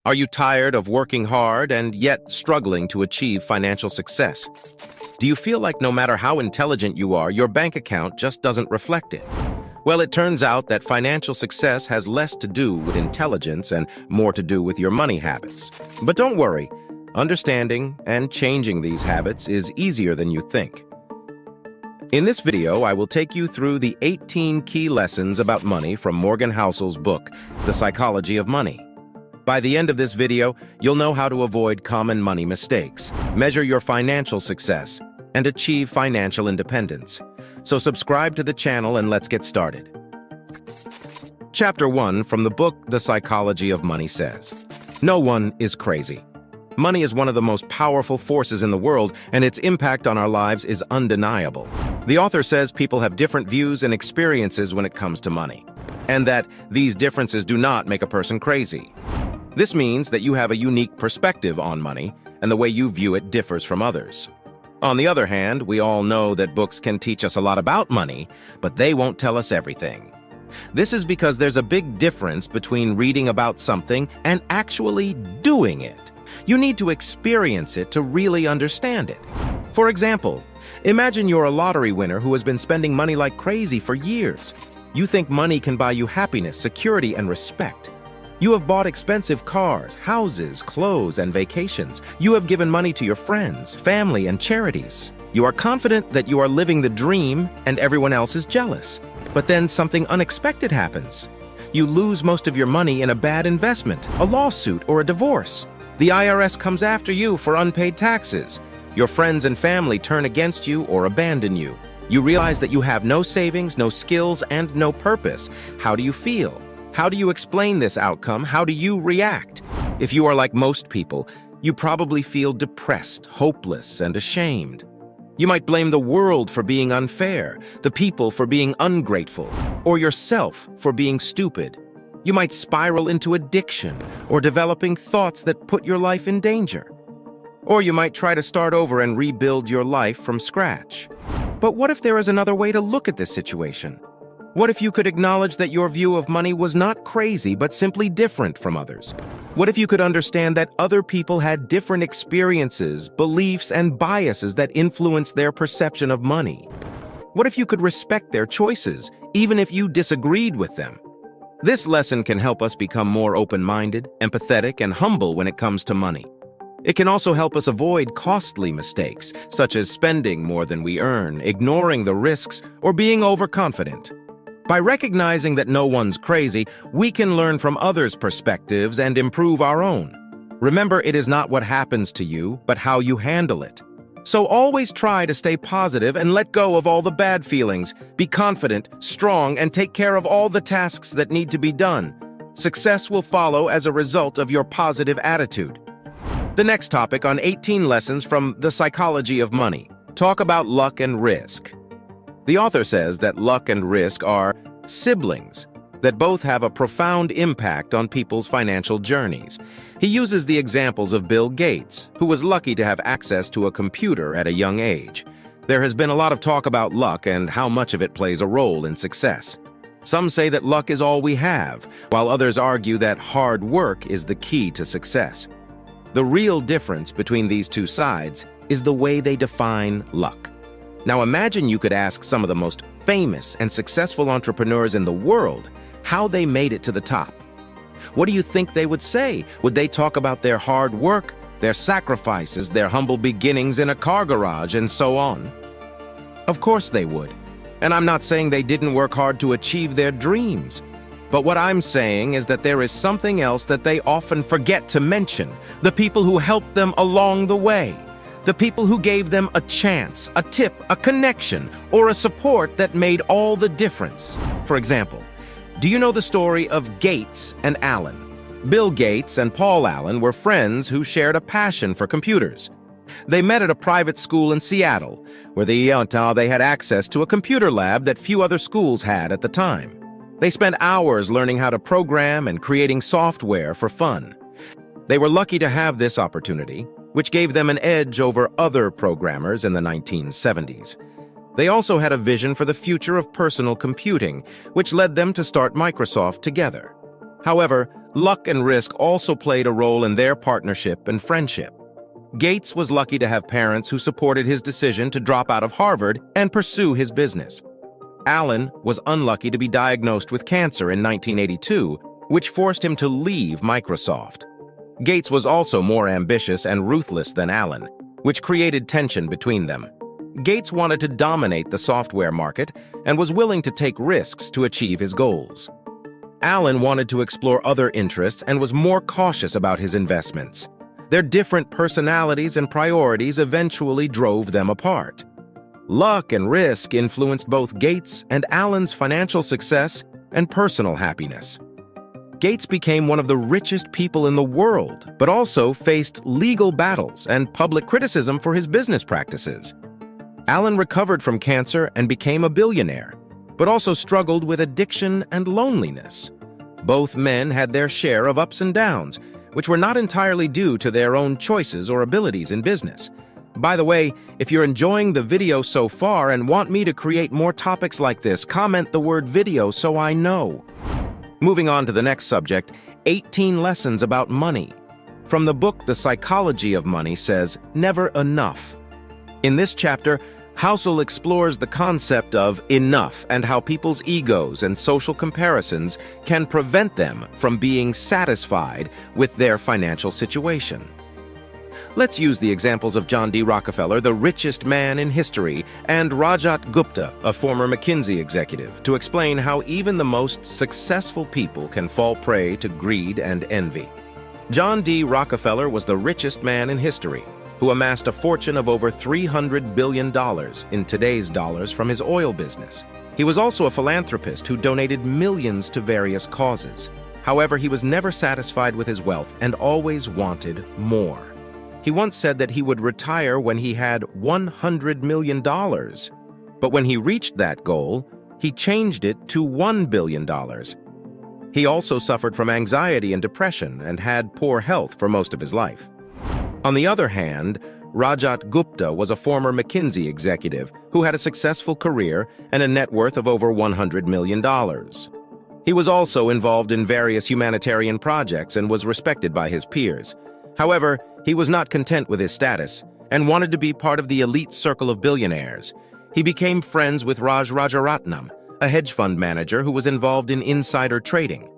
Are you tired of working hard and yet struggling to achieve financial success? Do you feel like no matter how intelligent you are, your bank account just doesn't reflect it? Well, it turns out that financial success has less to do with intelligence and more to do with your money habits. But don't worry, understanding and changing these habits is easier than you think. In this video, I will take you through the 18 key lessons about money from Morgan Housel's book, The Psychology of Money. By the end of this video, you'll know how to avoid common money mistakes, measure your financial success, and achieve financial independence. So subscribe to the channel and let's get started. Chapter 1 from the book The Psychology of Money says, "No one is crazy. Money is one of the most powerful forces in the world, and its impact on our lives is undeniable." The author says people have different views and experiences when it comes to money, and that these differences do not make a person crazy. This means that you have a unique perspective on money, and the way you view it differs from others. On the other hand, we all know that books can teach us a lot about money, but they won't tell us everything. This is because there's a big difference between reading about something and actually doing it. You need to experience it to really understand it. For example, imagine you're a lottery winner who has been spending money like crazy for years. You think money can buy you happiness, security, and respect. You have bought expensive cars, houses, clothes, and vacations. You have given money to your friends, family, and charities. You are confident that you are living the dream and everyone else is jealous. But then something unexpected happens. You lose most of your money in a bad investment, a lawsuit, or a divorce. The IRS comes after you for unpaid taxes. Your friends and family turn against you or abandon you. You realize that you have no savings, no skills, and no purpose. How do you feel? How do you explain this outcome? How do you react? If you are like most people, you probably feel depressed, hopeless, and ashamed. You might blame the world for being unfair, the people for being ungrateful, or yourself for being stupid. You might spiral into addiction or developing thoughts that put your life in danger. Or you might try to start over and rebuild your life from scratch. But what if there is another way to look at this situation? What if you could acknowledge that your view of money was not crazy, but simply different from others? What if you could understand that other people had different experiences, beliefs, and biases that influence their perception of money? What if you could respect their choices, even if you disagreed with them? This lesson can help us become more open-minded, empathetic, and humble when it comes to money. It can also help us avoid costly mistakes, such as spending more than we earn, ignoring the risks, or being overconfident. By recognizing that no one's crazy, we can learn from others' perspectives and improve our own. Remember, it is not what happens to you, but how you handle it. So always try to stay positive and let go of all the bad feelings. Be confident, strong, and take care of all the tasks that need to be done. Success will follow as a result of your positive attitude. The next topic on 18 lessons from The Psychology of Money. Talk about luck and risk. The author says that luck and risk are siblings that both have a profound impact on people's financial journeys. He uses the examples of Bill Gates, who was lucky to have access to a computer at a young age. There has been a lot of talk about luck and how much of it plays a role in success. Some say that luck is all we have, while others argue that hard work is the key to success. The real difference between these two sides is the way they define luck. Now imagine you could ask some of the most famous and successful entrepreneurs in the world how they made it to the top. What do you think they would say? Would they talk about their hard work, their sacrifices, their humble beginnings in a car garage, and so on? Of course they would. And I'm not saying they didn't work hard to achieve their dreams. But what I'm saying is that there is something else that they often forget to mention: the people who helped them along the way. The people who gave them a chance, a tip, a connection, or a support that made all the difference. For example, do you know the story of Gates and Allen? Bill Gates and Paul Allen were friends who shared a passion for computers. They met at a private school in Seattle, where they had access to a computer lab that few other schools had at the time. They spent hours learning how to program and creating software for fun. They were lucky to have this opportunity, which gave them an edge over other programmers in the 1970s. They also had a vision for the future of personal computing, which led them to start Microsoft together. However, Luck and risk also played a role in their partnership and friendship. Gates was lucky to have parents who supported his decision to drop out of Harvard and pursue his business. Allen was unlucky to be diagnosed with cancer in 1982, which forced him to leave Microsoft. Gates was also more ambitious and ruthless than Allen, which created tension between them. Gates wanted to dominate the software market and was willing to take risks to achieve his goals. Allen wanted to explore other interests and was more cautious about his investments. Their different personalities and priorities eventually drove them apart. Luck and risk influenced both Gates and Allen's financial success and personal happiness. Gates became one of the richest people in the world, but also faced legal battles and public criticism for his business practices. Allen recovered from cancer and became a billionaire, but also struggled with addiction and loneliness. Both men had their share of ups and downs, which were not entirely due to their own choices or abilities in business. By the way, if you're enjoying the video so far and want me to create more topics like this, comment the word video so I know. Moving on to the next subject, 18 lessons about money. From the book The Psychology of Money says, never enough. In this chapter, Housel explores the concept of enough and how people's egos and social comparisons can prevent them from being satisfied with their financial situation. Let's use the examples of John D. Rockefeller, the richest man in history, and Rajat Gupta, a former McKinsey executive, to explain how even the most successful people can fall prey to greed and envy. John D. Rockefeller was the richest man in history, who amassed a fortune of over $300 billion in today's dollars from his oil business. He was also a philanthropist who donated millions to various causes. However, he was never satisfied with his wealth and always wanted more. He once said that he would retire when he had $100 million, but when he reached that goal, he changed it to $1 billion. He also suffered from anxiety and depression and had poor health for most of his life. On the other hand, Rajat Gupta was a former McKinsey executive who had a successful career and a net worth of over $100 million. He was also involved in various humanitarian projects and was respected by his peers. However, he was not content with his status and wanted to be part of the elite circle of billionaires. He became friends with Raj Rajaratnam, a hedge fund manager who was involved in insider trading.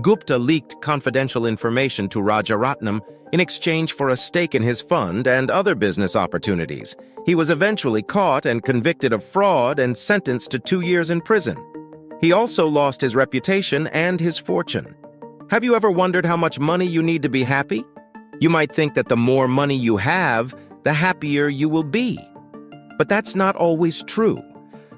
Gupta leaked confidential information to Rajaratnam in exchange for a stake in his fund and other business opportunities. He was eventually caught and convicted of fraud and sentenced to 2 years in prison. He also lost his reputation and his fortune. Have you ever wondered how much money you need to be happy? You might think that the more money you have, the happier you will be. But that's not always true.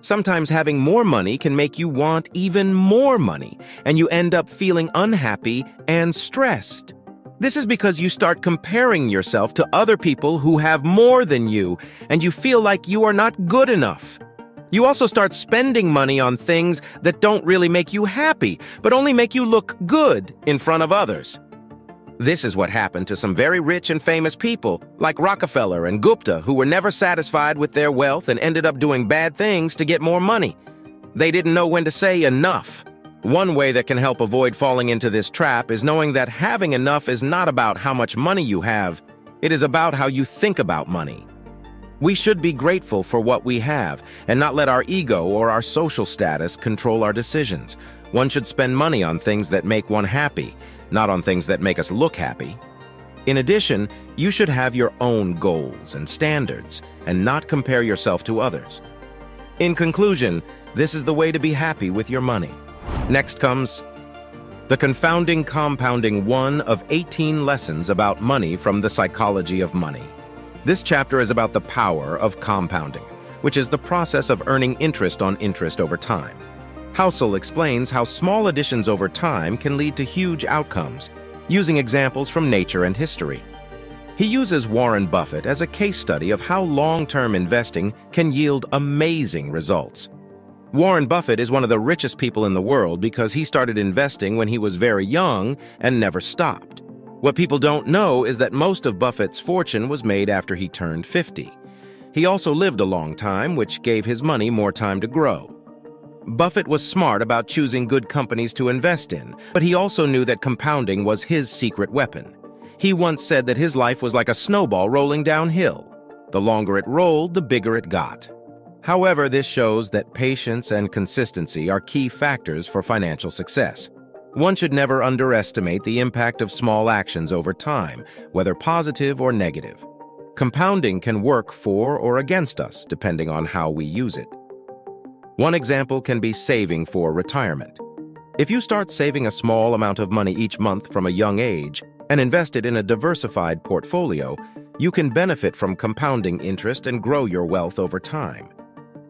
Sometimes having more money can make you want even more money, and you end up feeling unhappy and stressed. This is because you start comparing yourself to other people who have more than you, and you feel like you are not good enough. You also start spending money on things that don't really make you happy, but only make you look good in front of others. This is what happened to some very rich and famous people, like Rockefeller and Gupta, who were never satisfied with their wealth and ended up doing bad things to get more money. They didn't know when to say enough. One way that can help avoid falling into this trap is knowing that having enough is not about how much money you have. It is about how you think about money. We should be grateful for what we have and not let our ego or our social status control our decisions. One should spend money on things that make one happy, not on things that make us look happy. In addition, you should have your own goals and standards and not compare yourself to others. In conclusion, this is the way to be happy with your money. Next comes the confounding compounding 1 of 18 lessons about money from the Psychology of Money. This chapter is about the power of compounding, which is the process of earning interest on interest over time. Housel explains how small additions over time can lead to huge outcomes, using examples from nature and history. He uses Warren Buffett as a case study of how long-term investing can yield amazing results. Warren Buffett is one of the richest people in the world because he started investing when he was very young and never stopped. What people don't know is that most of Buffett's fortune was made after he turned 50. He also lived a long time, which gave his money more time to grow. Buffett was smart about choosing good companies to invest in, but he also knew that compounding was his secret weapon. He once said that his life was like a snowball rolling downhill. The longer it rolled, the bigger it got. However, this shows that patience and consistency are key factors for financial success. One should never underestimate the impact of small actions over time, whether positive or negative. Compounding can work for or against us, depending on how we use it. One example can be saving for retirement. If you start saving a small amount of money each month from a young age and invest it in a diversified portfolio, you can benefit from compounding interest and grow your wealth over time.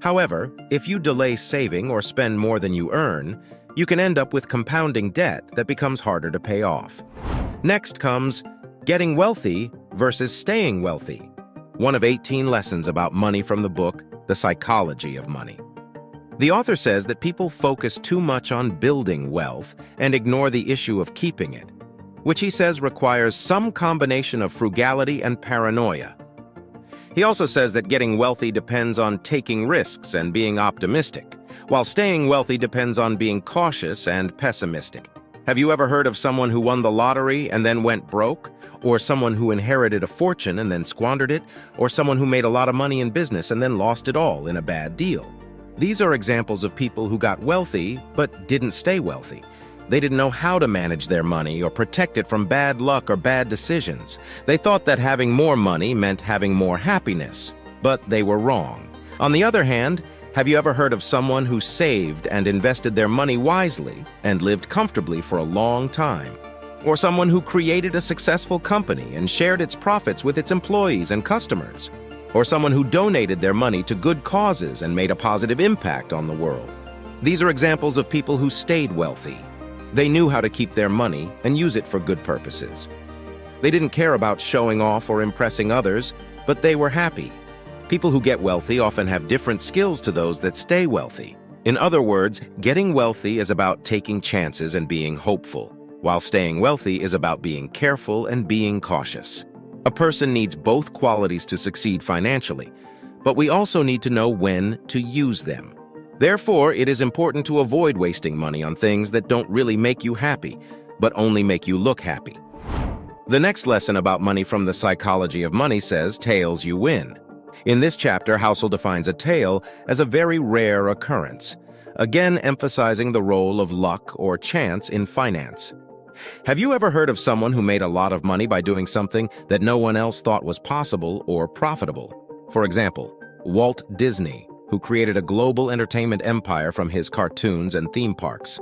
However, if you delay saving or spend more than you earn, you can end up with compounding debt that becomes harder to pay off. Next comes getting wealthy versus staying wealthy. One of 18 lessons about money from the book, The Psychology of Money. The author says that people focus too much on building wealth and ignore the issue of keeping it, which he says requires some combination of frugality and paranoia. He also says that getting wealthy depends on taking risks and being optimistic, while staying wealthy depends on being cautious and pessimistic. Have you ever heard of someone who won the lottery and then went broke? Or someone who inherited a fortune and then squandered it? Or someone who made a lot of money in business and then lost it all in a bad deal? These are examples of people who got wealthy but didn't stay wealthy. They didn't know how to manage their money or protect it from bad luck or bad decisions. They thought that having more money meant having more happiness, but they were wrong. On the other hand, have you ever heard of someone who saved and invested their money wisely and lived comfortably for a long time? Or someone who created a successful company and shared its profits with its employees and customers? Or someone who donated their money to good causes and made a positive impact on the world? These are examples of people who stayed wealthy. They knew how to keep their money and use it for good purposes. They didn't care about showing off or impressing others, but they were happy. People who get wealthy often have different skills to those that stay wealthy. In other words, getting wealthy is about taking chances and being hopeful, while staying wealthy is about being careful and being cautious. A person needs both qualities to succeed financially, but we also need to know when to use them. Therefore, it is important to avoid wasting money on things that don't really make you happy, but only make you look happy. The next lesson about money from The Psychology of Money says, tails you win. In this chapter, Housel defines a tail as a very rare occurrence, again emphasizing the role of luck or chance in finance. Have you ever heard of someone who made a lot of money by doing something that no one else thought was possible or profitable? For example, Walt Disney, who created a global entertainment empire from his cartoons and theme parks.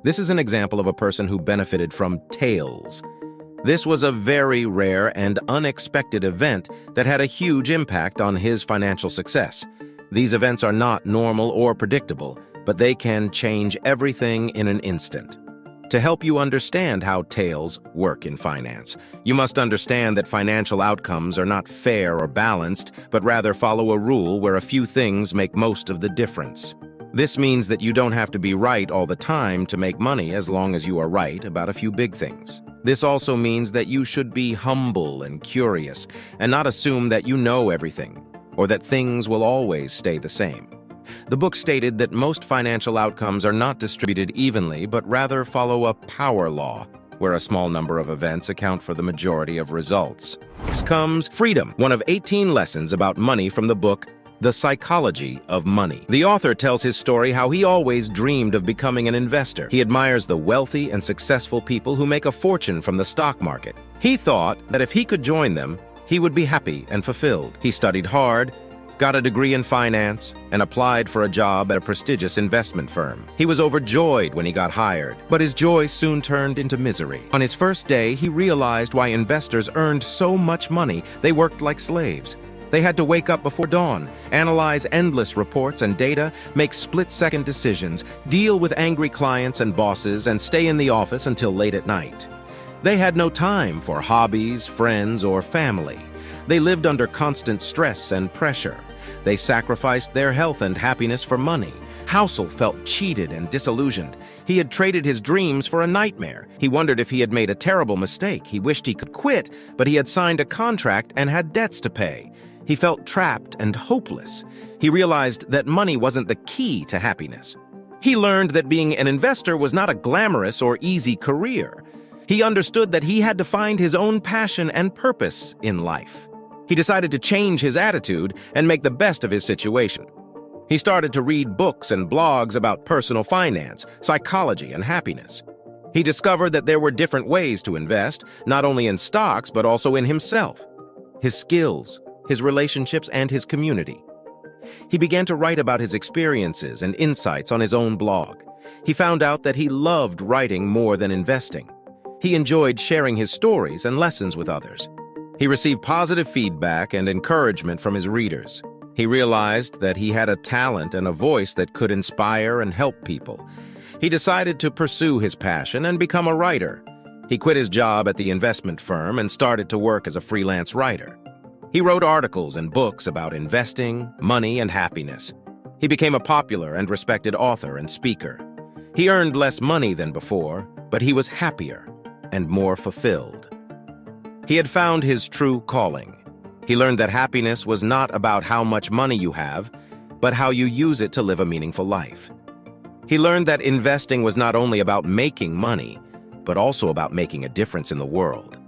This is an example of a person who benefited from tails. This was a very rare and unexpected event that had a huge impact on his financial success. These events are not normal or predictable, but they can change everything in an instant. To help you understand how tails work in finance, you must understand that financial outcomes are not fair or balanced, but rather follow a rule where a few things make most of the difference. This means that you don't have to be right all the time to make money as long as you are right about a few big things. This also means that you should be humble and curious and not assume that you know everything or that things will always stay the same. The book stated that most financial outcomes are not distributed evenly, but rather follow a power law, where a small number of events account for the majority of results. Next comes freedom, one of 18 lessons about money from the book, The Psychology of Money. The author tells his story how he always dreamed of becoming an investor. He admires the wealthy and successful people who make a fortune from the stock market. He thought that if he could join them, he would be happy and fulfilled. He studied hard, got a degree in finance, and applied for a job at a prestigious investment firm. He was overjoyed when he got hired, but his joy soon turned into misery. On his first day, he realized why investors earned so much money. They worked like slaves. They had to wake up before dawn, analyze endless reports and data, make split-second decisions, deal with angry clients and bosses, and stay in the office until late at night. They had no time for hobbies, friends, or family. They lived under constant stress and pressure. They sacrificed their health and happiness for money. Housel felt cheated and disillusioned. He had traded his dreams for a nightmare. He wondered if he had made a terrible mistake. He wished he could quit, but he had signed a contract and had debts to pay. He felt trapped and hopeless. He realized that money wasn't the key to happiness. He learned that being an investor was not a glamorous or easy career. He understood that he had to find his own passion and purpose in life. He decided to change his attitude and make the best of his situation. He started to read books and blogs about personal finance, psychology, and happiness. He discovered that there were different ways to invest, not only in stocks but also in himself, his skills, his relationships, and his community. He began to write about his experiences and insights on his own blog. He found out that he loved writing more than investing. He enjoyed sharing his stories and lessons with others. He received positive feedback and encouragement from his readers. He realized that he had a talent and a voice that could inspire and help people. He decided to pursue his passion and become a writer. He quit his job at the investment firm and started to work as a freelance writer. He wrote articles and books about investing, money, and happiness. He became a popular and respected author and speaker. He earned less money than before, but he was happier and more fulfilled. He had found his true calling. He learned that happiness was not about how much money you have, but how you use it to live a meaningful life. He learned that investing was not only about making money, but also about making a difference in the world.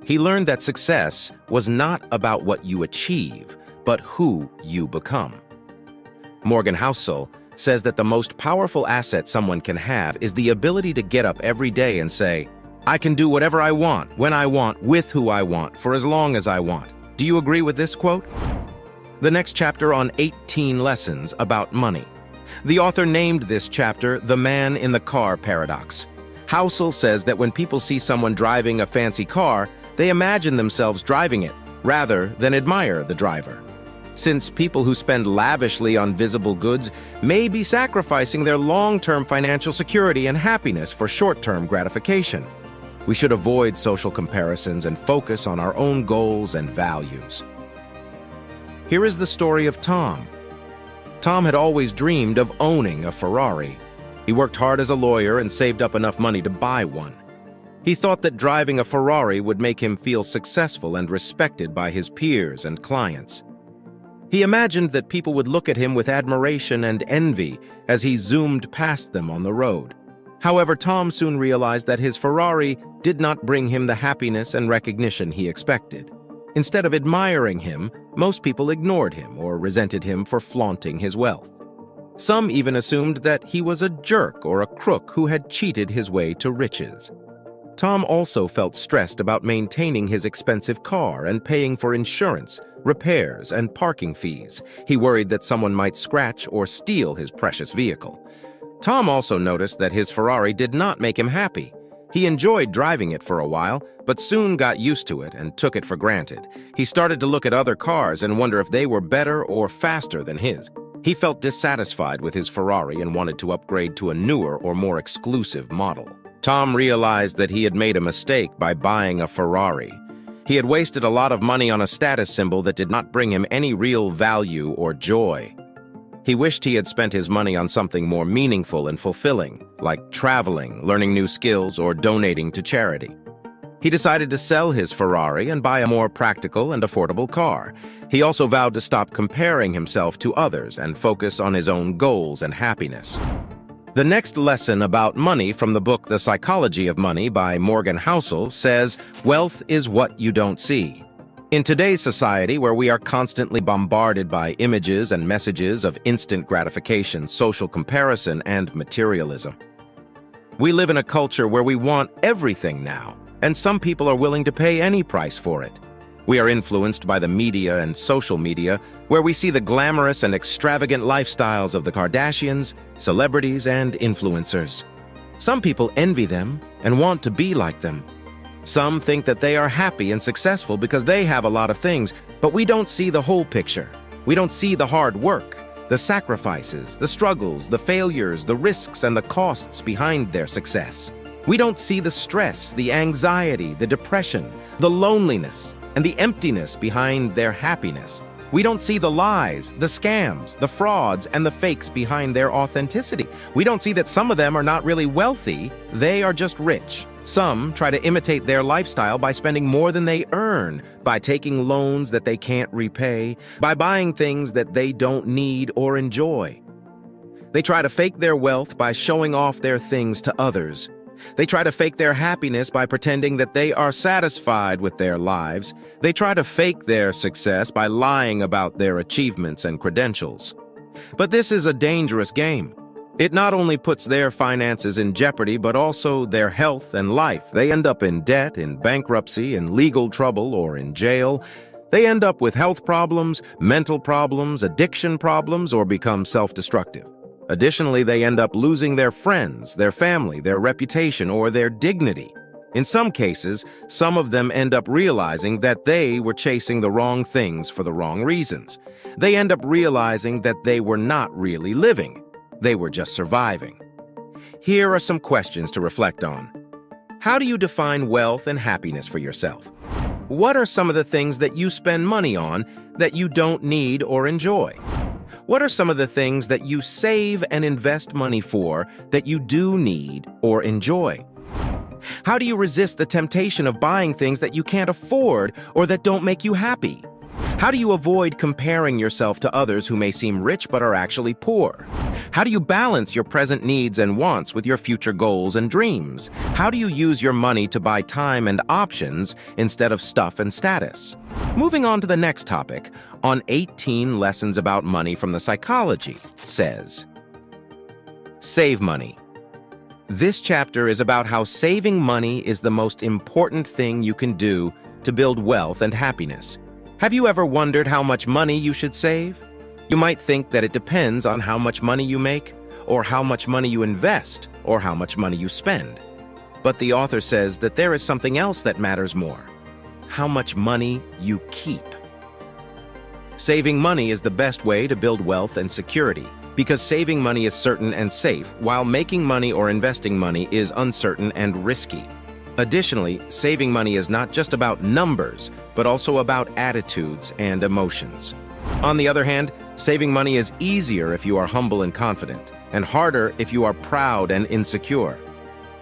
He learned that success was not about what you achieve, but who you become. Morgan Housel says that the most powerful asset someone can have is the ability to get up every day and say, "I can do whatever I want, when I want, with who I want, for as long as I want." Do you agree with this quote? The next chapter on 18 lessons about money. The author named this chapter The Man in the Car Paradox. Housel says that when people see someone driving a fancy car, they imagine themselves driving it, rather than admire the driver. Since people who spend lavishly on visible goods may be sacrificing their long-term financial security and happiness for short-term gratification. We should avoid social comparisons and focus on our own goals and values. Here is the story of Tom. Tom had always dreamed of owning a Ferrari. He worked hard as a lawyer and saved up enough money to buy one. He thought that driving a Ferrari would make him feel successful and respected by his peers and clients. He imagined that people would look at him with admiration and envy as he zoomed past them on the road. However, Tom soon realized that his Ferrari did not bring him the happiness and recognition he expected. Instead of admiring him, most people ignored him or resented him for flaunting his wealth. Some even assumed that he was a jerk or a crook who had cheated his way to riches. Tom also felt stressed about maintaining his expensive car and paying for insurance, repairs, and parking fees. He worried that someone might scratch or steal his precious vehicle. Tom also noticed that his Ferrari did not make him happy. He enjoyed driving it for a while, but soon got used to it and took it for granted. He started to look at other cars and wonder if they were better or faster than his. He felt dissatisfied with his Ferrari and wanted to upgrade to a newer or more exclusive model. Tom realized that he had made a mistake by buying a Ferrari. He had wasted a lot of money on a status symbol that did not bring him any real value or joy. He wished he had spent his money on something more meaningful and fulfilling, like traveling, learning new skills, or donating to charity. He decided to sell his Ferrari and buy a more practical and affordable car. He also vowed to stop comparing himself to others and focus on his own goals and happiness. The next lesson about money from the book The Psychology of Money by Morgan Housel says, "Wealth is what you don't see." In today's society, where we are constantly bombarded by images and messages of instant gratification, social comparison, and materialism, we live in a culture where we want everything now, and some people are willing to pay any price for it. We are influenced by the media and social media, where we see the glamorous and extravagant lifestyles of the Kardashians, celebrities, and influencers. Some people envy them and want to be like them. Some think that they are happy and successful because they have a lot of things, but we don't see the whole picture. We don't see the hard work, the sacrifices, the struggles, the failures, the risks, and the costs behind their success. We don't see the stress, the anxiety, the depression, the loneliness, and the emptiness behind their happiness. We don't see the lies, the scams, the frauds, and the fakes behind their authenticity. We don't see that some of them are not really wealthy, they are just rich. Some try to imitate their lifestyle by spending more than they earn, by taking loans that they can't repay, by buying things that they don't need or enjoy. They try to fake their wealth by showing off their things to others. They try to fake their happiness by pretending that they are satisfied with their lives. They try to fake their success by lying about their achievements and credentials. But this is a dangerous game. It not only puts their finances in jeopardy, but also their health and life. They end up in debt, in bankruptcy, in legal trouble, or in jail. They end up with health problems, mental problems, addiction problems, or become self-destructive. Additionally, they end up losing their friends, their family, their reputation, or their dignity. In some cases, some of them end up realizing that they were chasing the wrong things for the wrong reasons. They end up realizing that they were not really living. They were just surviving. Here are some questions to reflect on. How do you define wealth and happiness for yourself? What are some of the things that you spend money on that you don't need or enjoy? What are some of the things that you save and invest money for that you do need or enjoy? How do you resist the temptation of buying things that you can't afford or that don't make you happy? How do you avoid comparing yourself to others who may seem rich but are actually poor? How do you balance your present needs and wants with your future goals and dreams? How do you use your money to buy time and options instead of stuff and status? Moving on to the next topic, on 18 Lessons About Money from the Psychology, says, Save money. This chapter is about how saving money is the most important thing you can do to build wealth and happiness. Have you ever wondered how much money you should save? You might think that it depends on how much money you make, or how much money you invest, or how much money you spend. But the author says that there is something else that matters more: how much money you keep. Saving money is the best way to build wealth and security, because saving money is certain and safe, while making money or investing money is uncertain and risky. Additionally, saving money is not just about numbers, but also about attitudes and emotions. On the other hand, saving money is easier if you are humble and confident, and harder if you are proud and insecure.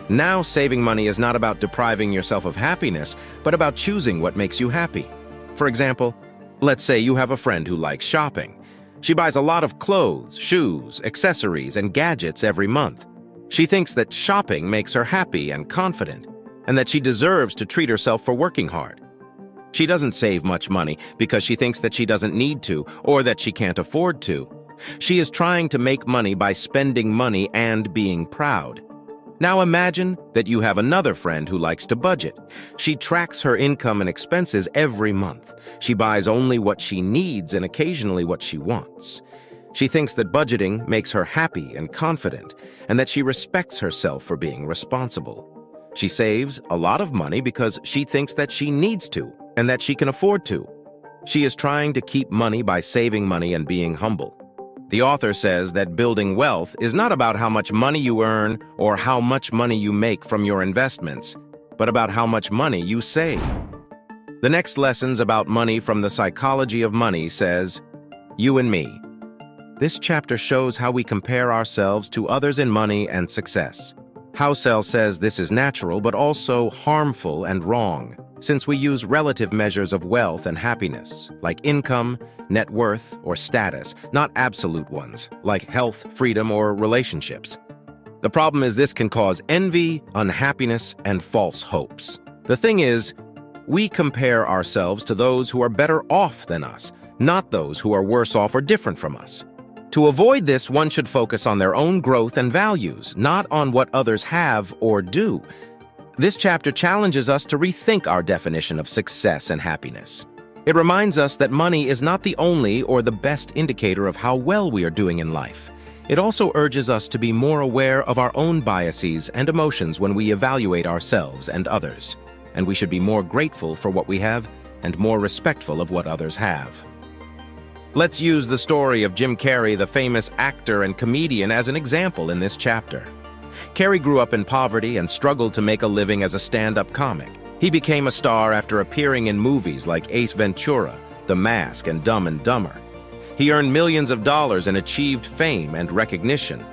Now, saving money is not about depriving yourself of happiness, but about choosing what makes you happy. For example, let's say you have a friend who likes shopping. She buys a lot of clothes, shoes, accessories, and gadgets every month. She thinks that shopping makes her happy and confident, and that she deserves to treat herself for working hard. She doesn't save much money because she thinks that she doesn't need to, or that she can't afford to. She is trying to make money by spending money and being proud. Now imagine that you have another friend who likes to budget. She tracks her income and expenses every month. She buys only what she needs and occasionally what she wants. She thinks that budgeting makes her happy and confident, and that she respects herself for being responsible. She saves a lot of money because she thinks that she needs to, and that she can afford to. She is trying to keep money by saving money and being humble. The author says that building wealth is not about how much money you earn or how much money you make from your investments, but about how much money you save. The next Lessons About Money from the Psychology of Money says, You and me. This chapter shows how we compare ourselves to others in money and success. Housel says this is natural but also harmful and wrong, since we use relative measures of wealth and happiness, like income, net worth, or status, not absolute ones, like health, freedom, or relationships. The problem is this can cause envy, unhappiness, and false hopes. The thing is, we compare ourselves to those who are better off than us, not those who are worse off or different from us. To avoid this, one should focus on their own growth and values, not on what others have or do. This chapter challenges us to rethink our definition of success and happiness. It reminds us that money is not the only or the best indicator of how well we are doing in life. It also urges us to be more aware of our own biases and emotions when we evaluate ourselves and others, and we should be more grateful for what we have and more respectful of what others have. Let's use the story of Jim Carrey, the famous actor and comedian, as an example in this chapter. Carrey grew up in poverty and struggled to make a living as a stand-up comic. He became a star after appearing in movies like Ace Ventura, The Mask, and Dumb and Dumber. He earned millions of dollars and achieved fame and recognition.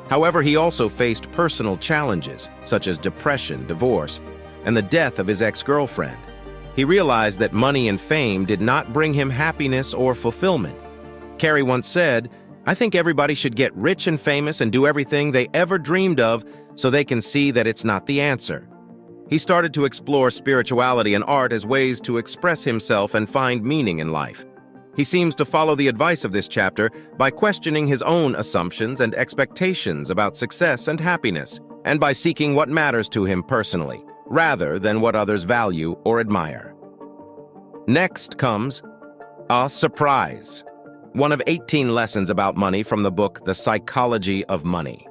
However, he also faced personal challenges, such as depression, divorce, and the death of his ex-girlfriend. He realized that money and fame did not bring him happiness or fulfillment. Carrey once said, I think everybody should get rich and famous and do everything they ever dreamed of so they can see that it's not the answer. He started to explore spirituality and art as ways to express himself and find meaning in life. He seems to follow the advice of this chapter by questioning his own assumptions and expectations about success and happiness, and by seeking what matters to him personally, rather than what others value or admire. Next comes a surprise. One of 18 lessons about money from the book, The Psychology of Money.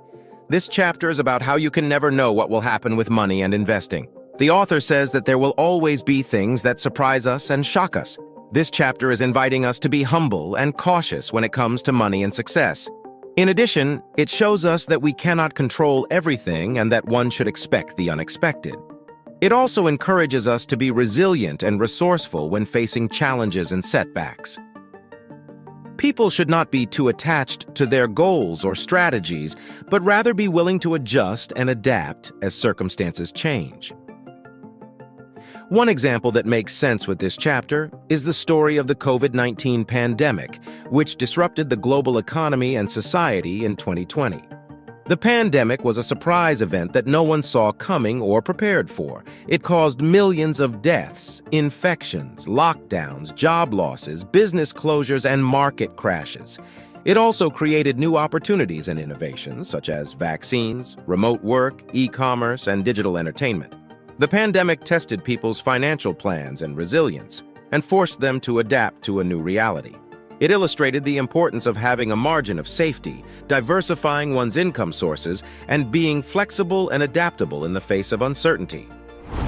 This chapter is about how you can never know what will happen with money and investing. The author says that there will always be things that surprise us and shock us. This chapter is inviting us to be humble and cautious when it comes to money and success. In addition, it shows us that we cannot control everything and that one should expect the unexpected. It also encourages us to be resilient and resourceful when facing challenges and setbacks. People should not be too attached to their goals or strategies, but rather be willing to adjust and adapt as circumstances change. One example that makes sense with this chapter is the story of the COVID-19 pandemic, which disrupted the global economy and society in 2020. The pandemic was a surprise event that no one saw coming or prepared for. It caused millions of deaths, infections, lockdowns, job losses, business closures, and market crashes. It also created new opportunities and innovations, such as vaccines, remote work, e-commerce, and digital entertainment. The pandemic tested people's financial plans and resilience, and forced them to adapt to a new reality. It illustrated the importance of having a margin of safety, diversifying one's income sources, and being flexible and adaptable in the face of uncertainty.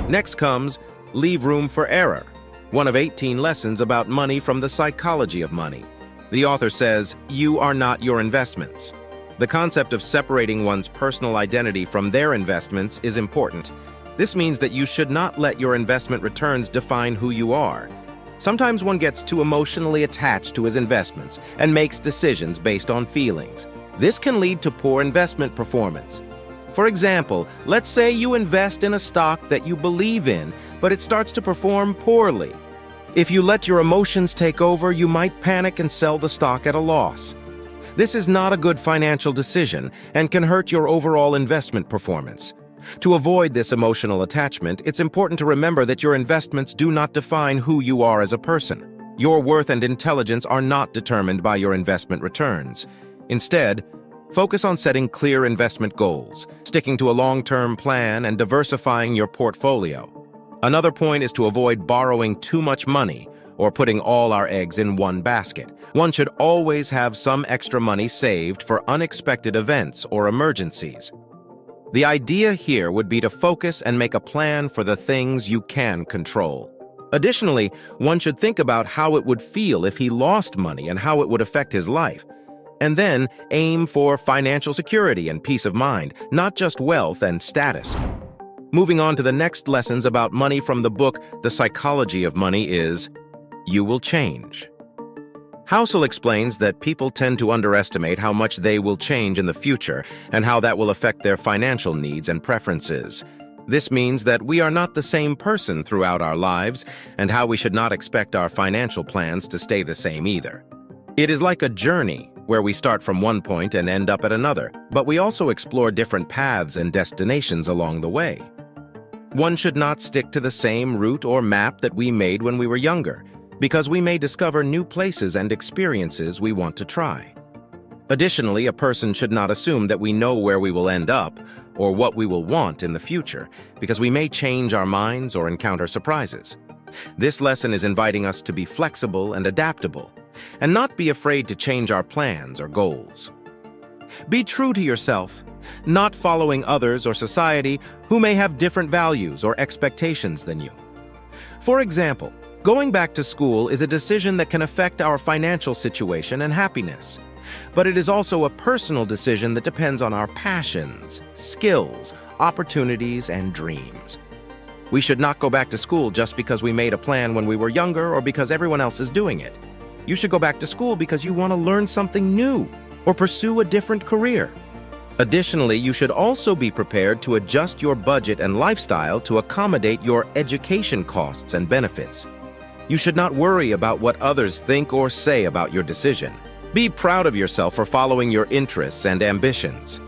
Next comes Leave Room for Error, one of 18 lessons about money from the psychology of money. The author says, "You are not your investments." The concept of separating one's personal identity from their investments is important. This means that you should not let your investment returns define who you are. Sometimes one gets too emotionally attached to his investments and makes decisions based on feelings. This can lead to poor investment performance. For example, let's say you invest in a stock that you believe in, but it starts to perform poorly. If you let your emotions take over, you might panic and sell the stock at a loss. This is not a good financial decision and can hurt your overall investment performance. To avoid this emotional attachment, it's important to remember that your investments do not define who you are as a person. Your worth and intelligence are not determined by your investment returns. Instead, focus on setting clear investment goals, sticking to a long-term plan, and diversifying your portfolio. Another point is to avoid borrowing too much money or putting all our eggs in one basket. One should always have some extra money saved for unexpected events or emergencies. The idea here would be to focus and make a plan for the things you can control. Additionally, one should think about how it would feel if he lost money and how it would affect his life. And then aim for financial security and peace of mind, not just wealth and status. Moving on to the next lessons about money from the book, The Psychology of Money is, you will change. Housel explains that people tend to underestimate how much they will change in the future and how that will affect their financial needs and preferences. This means that we are not the same person throughout our lives and how we should not expect our financial plans to stay the same either. It is like a journey where we start from one point and end up at another, but we also explore different paths and destinations along the way. One should not stick to the same route or map that we made when we were younger, because we may discover new places and experiences we want to try. Additionally, a person should not assume that we know where we will end up or what we will want in the future, because we may change our minds or encounter surprises. This lesson is inviting us to be flexible and adaptable, and not be afraid to change our plans or goals. Be true to yourself, not following others or society who may have different values or expectations than you. For example, going back to school is a decision that can affect our financial situation and happiness. But it is also a personal decision that depends on our passions, skills, opportunities, and dreams. We should not go back to school just because we made a plan when we were younger or because everyone else is doing it. You should go back to school because you want to learn something new or pursue a different career. Additionally, you should also be prepared to adjust your budget and lifestyle to accommodate your education costs and benefits. You should not worry about what others think or say about your decision. Be proud of yourself for following your interests and ambitions.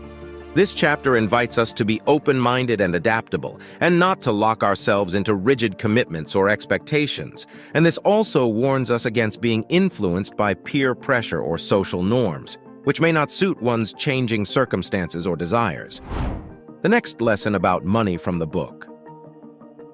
This chapter invites us to be open-minded and adaptable, and not to lock ourselves into rigid commitments or expectations. And this also warns us against being influenced by peer pressure or social norms, which may not suit one's changing circumstances or desires. The next lesson about money from the book.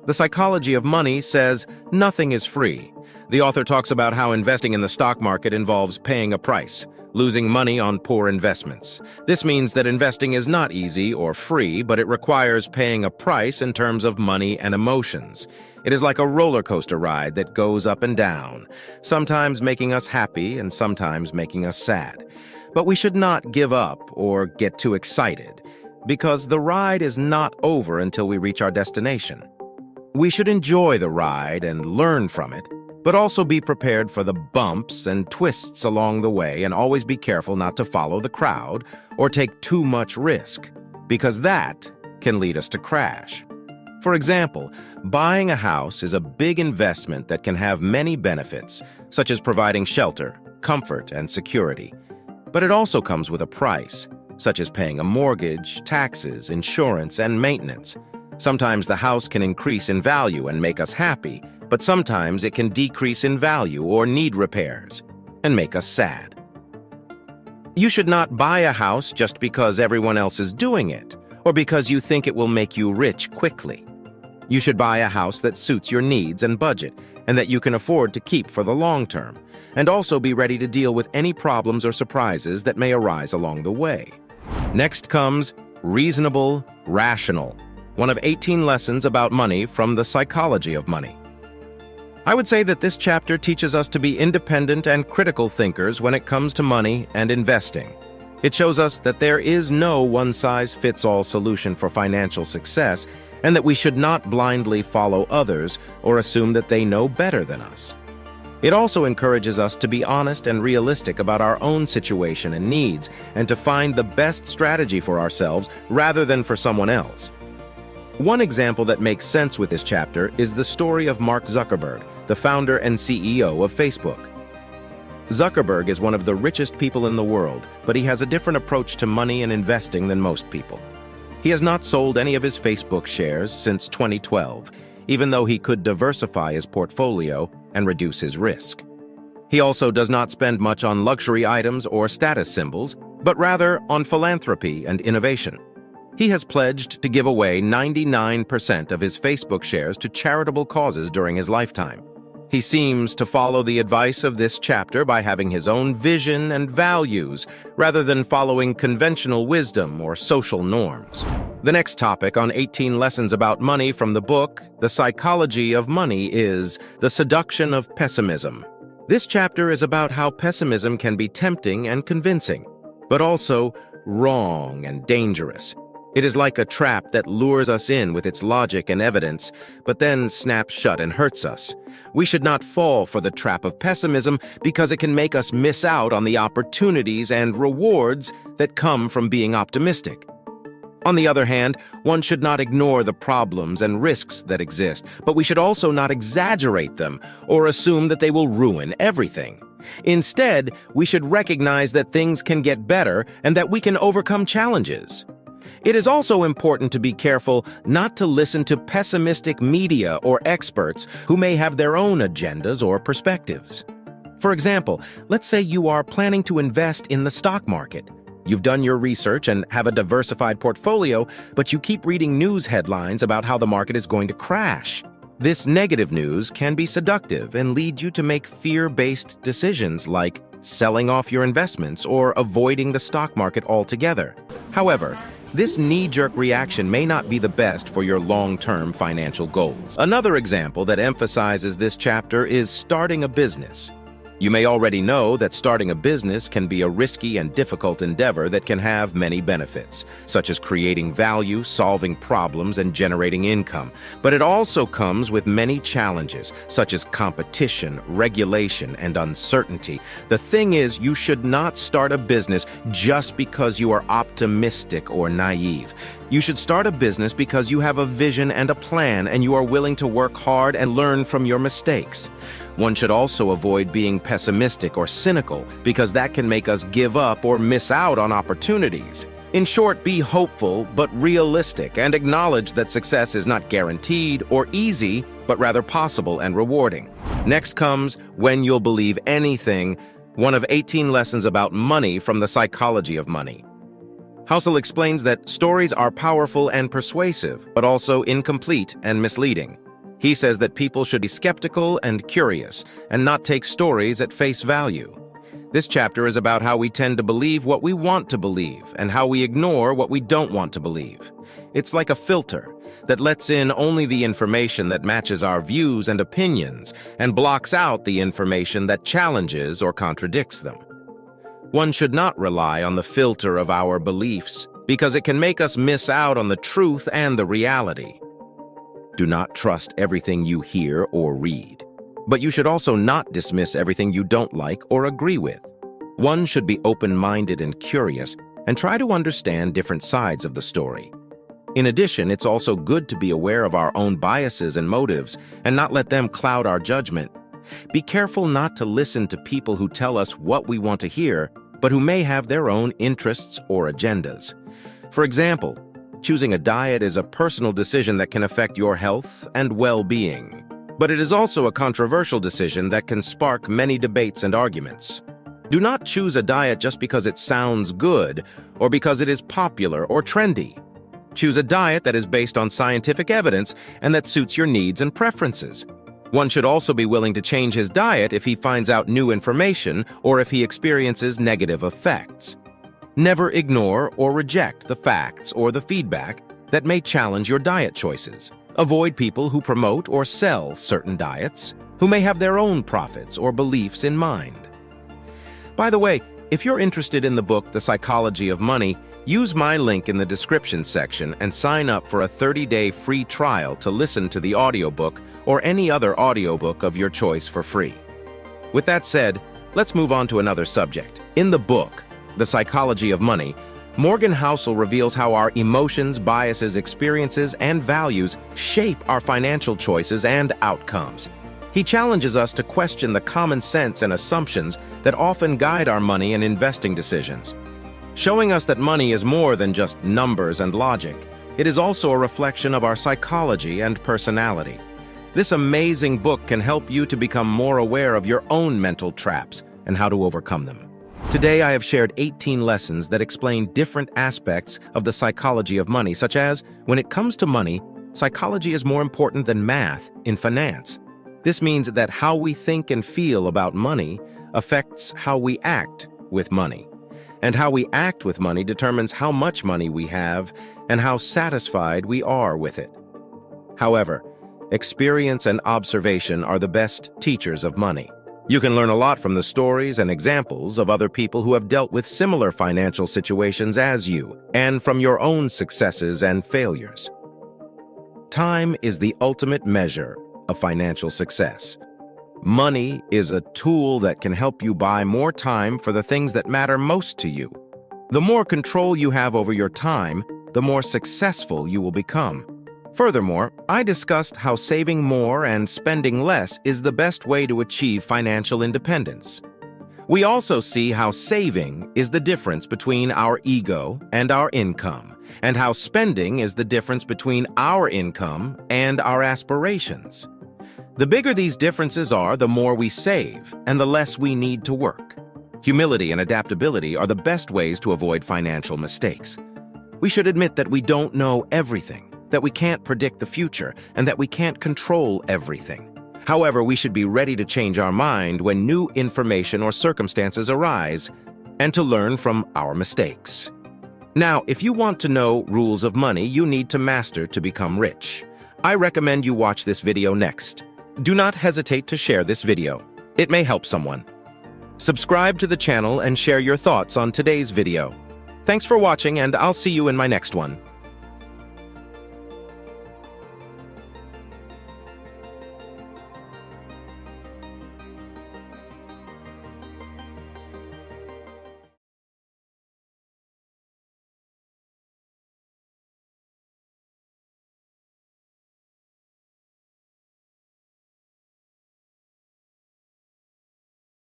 The Psychology of Money says, nothing is free. The author talks about how investing in the stock market involves paying a price, losing money on poor investments. This means that investing is not easy or free, but it requires paying a price in terms of money and emotions. It is like a roller coaster ride that goes up and down, sometimes making us happy and sometimes making us sad. But we should not give up or get too excited, because the ride is not over until we reach our destination. We should enjoy the ride and learn from it, but also be prepared for the bumps and twists along the way, and always be careful not to follow the crowd or take too much risk, because that can lead us to crash. For example, buying a house is a big investment that can have many benefits, such as providing shelter, comfort, and security. But it also comes with a price, such as paying a mortgage, taxes, insurance, and maintenance. Sometimes the house can increase in value and make us happy, but sometimes it can decrease in value or need repairs and make us sad. You should not buy a house just because everyone else is doing it, or because you think it will make you rich quickly. You should buy a house that suits your needs and budget, and that you can afford to keep for the long term, and also be ready to deal with any problems or surprises that may arise along the way. Next comes reasonable, rational, one of 18 lessons about money from the Psychology of Money. I would say that this chapter teaches us to be independent and critical thinkers when it comes to money and investing. It shows us that there is no one-size-fits-all solution for financial success, and that we should not blindly follow others or assume that they know better than us. It also encourages us to be honest and realistic about our own situation and needs, and to find the best strategy for ourselves rather than for someone else. One example that makes sense with this chapter is the story of Mark Zuckerberg, the founder and CEO of Facebook. Zuckerberg is one of the richest people in the world, but he has a different approach to money and investing than most people. He has not sold any of his Facebook shares since 2012, even though he could diversify his portfolio and reduce his risk. He also does not spend much on luxury items or status symbols, but rather on philanthropy and innovation. He has pledged to give away 99% of his Facebook shares to charitable causes during his lifetime. He seems to follow the advice of this chapter by having his own vision and values, rather than following conventional wisdom or social norms. The next topic on 18 lessons about money from the book, The Psychology of Money, is the seduction of pessimism. This chapter is about how pessimism can be tempting and convincing, but also wrong and dangerous. It is like a trap that lures us in with its logic and evidence, but then snaps shut and hurts us. We should not fall for the trap of pessimism, because it can make us miss out on the opportunities and rewards that come from being optimistic. On the other hand, one should not ignore the problems and risks that exist, but we should also not exaggerate them or assume that they will ruin everything. Instead, we should recognize that things can get better and that we can overcome challenges. It is also important to be careful not to listen to pessimistic media or experts who may have their own agendas or perspectives. For example, let's say you are planning to invest in the stock market. You've done your research and have a diversified portfolio, but you keep reading news headlines about how the market is going to crash. This negative news can be seductive and lead you to make fear-based decisions like selling off your investments or avoiding the stock market altogether. However, this knee-jerk reaction may not be the best for your long-term financial goals. Another example that emphasizes this chapter is starting a business. You may already know that starting a business can be a risky and difficult endeavor that can have many benefits, such as creating value, solving problems, and generating income. But it also comes with many challenges, such as competition, regulation, and uncertainty. The thing is, you should not start a business just because you are optimistic or naive. You should start a business because you have a vision and a plan, and you are willing to work hard and learn from your mistakes. One should also avoid being pessimistic or cynical because that can make us give up or miss out on opportunities. In short, be hopeful but realistic and acknowledge that success is not guaranteed or easy, but rather possible and rewarding. Next comes When You'll Believe Anything, one of 18 lessons about money from the psychology of money. Housel explains that stories are powerful and persuasive, but also incomplete and misleading. He says that people should be skeptical and curious and not take stories at face value. This chapter is about how we tend to believe what we want to believe and how we ignore what we don't want to believe. It's like a filter that lets in only the information that matches our views and opinions and blocks out the information that challenges or contradicts them. One should not rely on the filter of our beliefs because it can make us miss out on the truth and the reality. Do not trust everything you hear or read. But you should also not dismiss everything you don't like or agree with. One should be open-minded and curious and try to understand different sides of the story. In addition, it's also good to be aware of our own biases and motives and not let them cloud our judgment. Be careful not to listen to people who tell us what we want to hear, but who may have their own interests or agendas. For example, choosing a diet is a personal decision that can affect your health and well-being. But it is also a controversial decision that can spark many debates and arguments. Do not choose a diet just because it sounds good or because it is popular or trendy. Choose a diet that is based on scientific evidence and that suits your needs and preferences. One should also be willing to change his diet if he finds out new information or if he experiences negative effects. Never ignore or reject the facts or the feedback that may challenge your diet choices. Avoid people who promote or sell certain diets, who may have their own profits or beliefs in mind. By the way, if you're interested in the book, The Psychology of Money, use my link in the description section and sign up for a 30-day free trial to listen to the audiobook or any other audiobook of your choice for free. With that said, let's move on to another subject. In the book, The Psychology of Money, Morgan Housel reveals how our emotions, biases, experiences, and values shape our financial choices and outcomes. He challenges us to question the common sense and assumptions that often guide our money and investing decisions. Showing us that money is more than just numbers and logic, it is also a reflection of our psychology and personality. This amazing book can help you to become more aware of your own mental traps and how to overcome them. Today, I have shared 18 lessons that explain different aspects of the psychology of money, such as, when it comes to money, psychology is more important than math in finance. This means that how we think and feel about money affects how we act with money. And how we act with money determines how much money we have and how satisfied we are with it. However, experience and observation are the best teachers of money. You can learn a lot from the stories and examples of other people who have dealt with similar financial situations as you, and from your own successes and failures. Time is the ultimate measure of financial success. Money is a tool that can help you buy more time for the things that matter most to you. The more control you have over your time, the more successful you will become. Furthermore, I discussed how saving more and spending less is the best way to achieve financial independence. We also see how saving is the difference between our ego and our income, and how spending is the difference between our income and our aspirations. The bigger these differences are, the more we save, and the less we need to work. Humility and adaptability are the best ways to avoid financial mistakes. We should admit that we don't know everything, that we can't predict the future, and that we can't control everything. However, we should be ready to change our mind when new information or circumstances arise, and to learn from our mistakes. Now, if you want to know rules of money you need to master to become rich, I recommend you watch this video next. Do not hesitate to share this video. It may help someone. Subscribe to the channel and share your thoughts on today's video. Thanks for watching, and I'll see you in my next one.